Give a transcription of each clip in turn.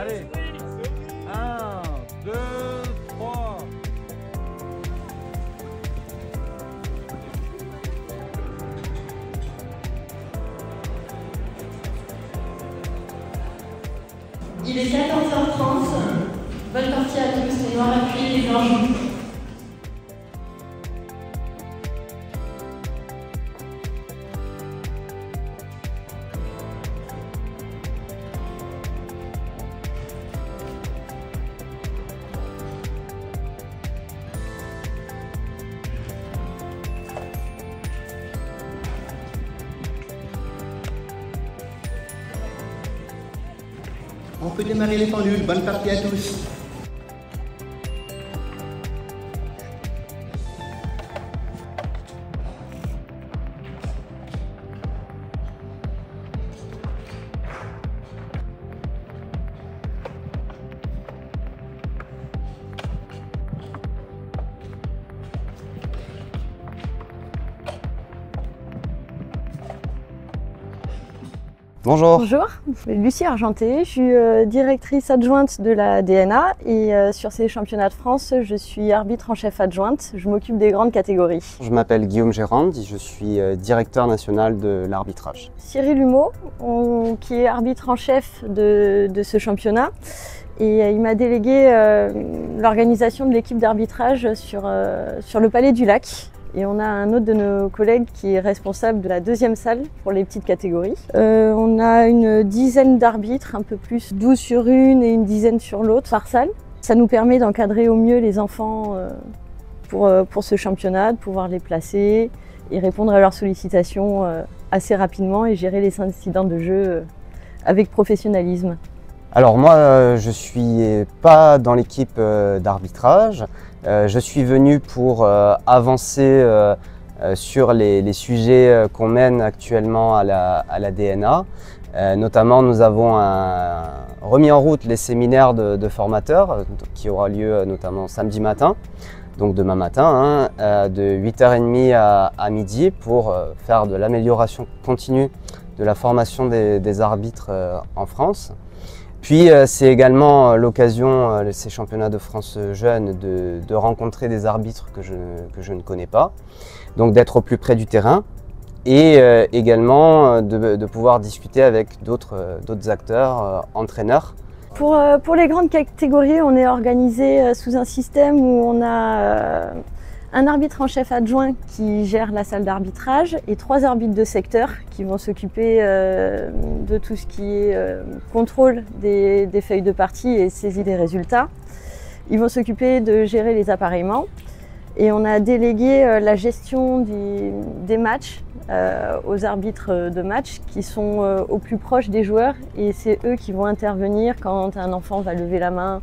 Allez, 1, 2, 3. Il est 14h30. Bonne partie à tous. Les noirs appuient les blancs. On peut démarrer les pendules. Bonne partie à tous. Bonjour. Bonjour, je suis Lucie Argenté, je suis directrice adjointe de la DNA et sur ces championnats de France, je suis arbitre en chef adjointe, je m'occupe des grandes catégories. Je m'appelle Guillaume Gérande, je suis directeur national de l'arbitrage. Cyril Humeau, qui est arbitre en chef de ce championnat, et il m'a délégué l'organisation de l'équipe d'arbitrage sur le Palais du Lac. Et on a un autre de nos collègues qui est responsable de la deuxième salle pour les petites catégories. On a une dizaine d'arbitres, un peu plus, 12 sur une et une dizaine sur l'autre par salle. Ça nous permet d'encadrer au mieux les enfants pour ce championnat, de pouvoir les placer et répondre à leurs sollicitations assez rapidement et gérer les incidents de jeu avec professionnalisme. Alors moi, je suis pas dans l'équipe d'arbitrage. Je suis venu pour avancer sur les sujets qu'on mène actuellement à la DNA. Notamment, nous avons remis en route les séminaires de formateurs qui aura lieu notamment samedi matin, donc demain matin, de 8h30 à midi pour faire de l'amélioration continue de la formation des arbitres en France. Puis c'est également l'occasion, ces championnats de France jeunes, de rencontrer des arbitres que je ne connais pas, donc d'être au plus près du terrain et également de pouvoir discuter avec d'autres acteurs, entraîneurs. Pour les grandes catégories, on est organisé sous un système où on a un arbitre en chef adjoint qui gère la salle d'arbitrage et 3 arbitres de secteur qui vont s'occuper de tout ce qui est contrôle des feuilles de partie et saisie des résultats. Ils vont s'occuper de gérer les appareillements et on a délégué la gestion des matchs aux arbitres de match qui sont au plus proche des joueurs et c'est eux qui vont intervenir quand un enfant va lever la main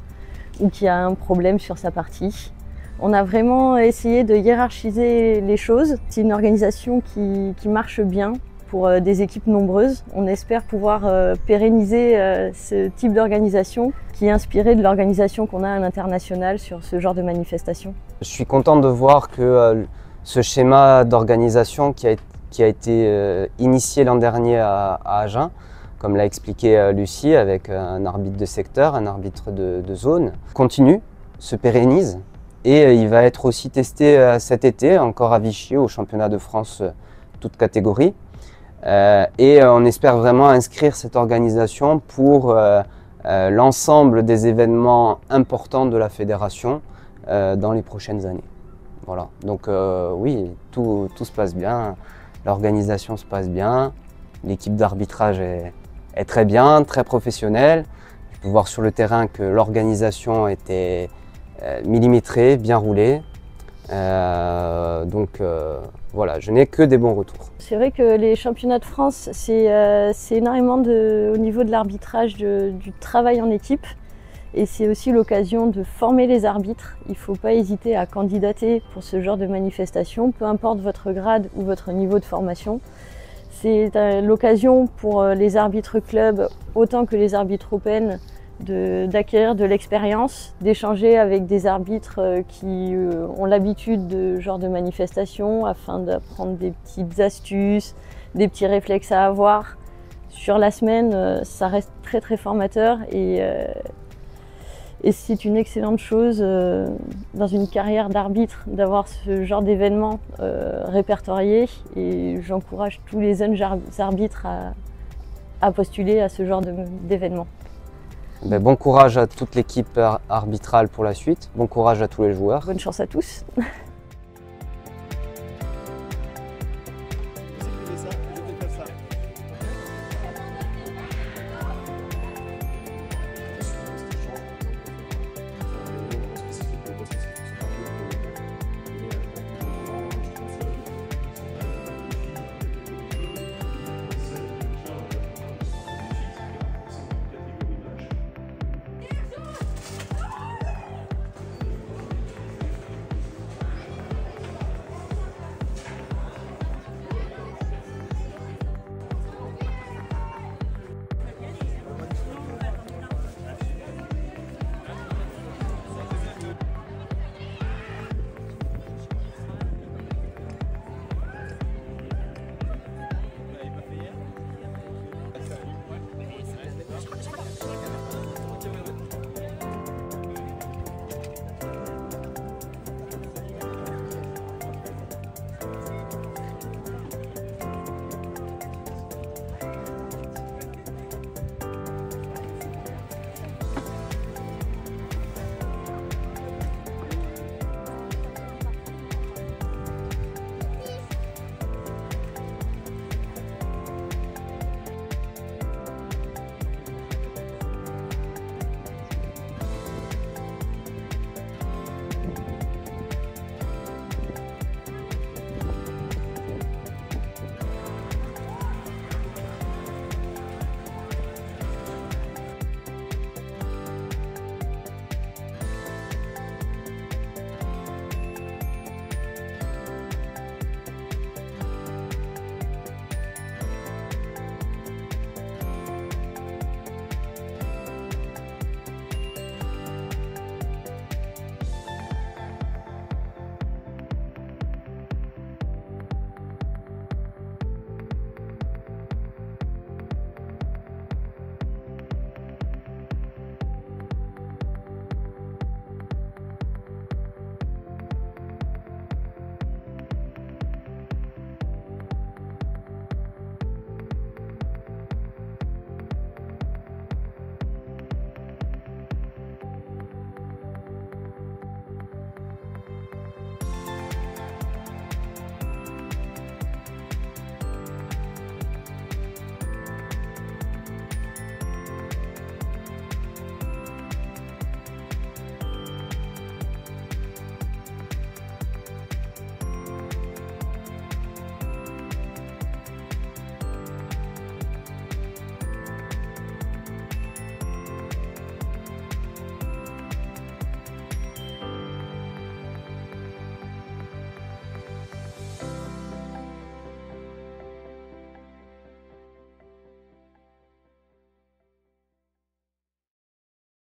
ou qu'il y a un problème sur sa partie. On a vraiment essayé de hiérarchiser les choses. C'est une organisation qui marche bien pour des équipes nombreuses. On espère pouvoir pérenniser ce type d'organisation qui est inspiré de l'organisation qu'on a à l'international sur ce genre de manifestation. Je suis content de voir que ce schéma d'organisation qui a été initié l'an dernier à Agen, comme l'a expliqué Lucie, avec un arbitre de secteur, un arbitre de zone, continue, se pérennise. Et il va être aussi testé cet été, encore à Vichy, au championnat de France, toutes catégories. Et on espère vraiment inscrire cette organisation pour l'ensemble des événements importants de la fédération dans les prochaines années. Voilà. Donc oui, tout se passe bien, l'organisation se passe bien, l'équipe d'arbitrage est très bien, très professionnelle. Je peux voir sur le terrain que l'organisation était millimétré, bien roulé. Donc voilà, je n'ai que des bons retours. C'est vrai que les championnats de France, c'est énormément au niveau de l'arbitrage, du travail en équipe. Et c'est aussi l'occasion de former les arbitres. Il ne faut pas hésiter à candidater pour ce genre de manifestation, peu importe votre grade ou votre niveau de formation. C'est l'occasion pour les arbitres clubs, autant que les arbitres open, d'acquérir de l'expérience, d'échanger avec des arbitres qui ont l'habitude de ce genre de manifestation afin d'apprendre des petites astuces, des petits réflexes à avoir sur la semaine, ça reste très très formateur et c'est une excellente chose dans une carrière d'arbitre d'avoir ce genre d'événement répertorié et j'encourage tous les jeunes arbitres à postuler à ce genre d'événement. Bon courage à toute l'équipe arbitrale pour la suite, bon courage à tous les joueurs. Bonne chance à tous.